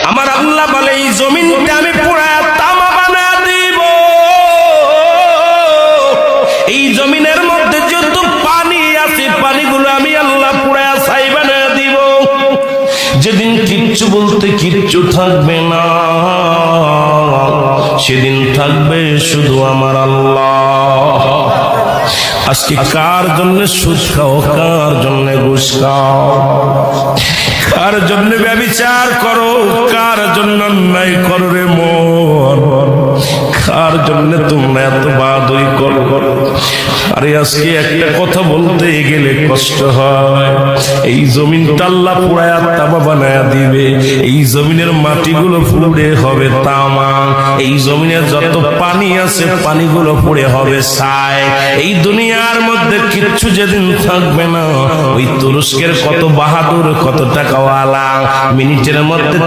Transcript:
আমার আল্লাহ বলে এই জমিনটা আমি পুরায়া তামা বানা দিব। এই জমিনের মধ্যে যত পানি আছে পানিগুলো আমি আল্লাহ পুরায়া ছাই বানা দিব। যেদিন কিচ্ছু বলতে কিচ্ছু থাকবে না, সেদিন থাকবে শুধু আমার আল্লাহ। আজকে কার জন্য সুদ খাও, কার জন্য ঘুষ খাও, কার জন্য ব্যভিচার করো, কার জন্য অন্যায় করো রে মন, কার জন্য তোমরা এত বাদই করো। আরে আজকে একটা কথা বলতে গেলে কষ্ট হয়। এই জমিনটা আল্লাহ পুরায়া তামা বানায়া দিবে। এই জমিনের মাটিগুলো পুড়ে হবে তামা। এই জমিনের যত পানি আছে পানিগুলো পুড়ে হবে ছাই। এই দুনিয়ার মধ্যে কিচ্ছু যেদিন থাকবে না, ওই তুরস্কের কত বাহাদুর, কত টাকাওয়ালা মিনিটের মধ্যে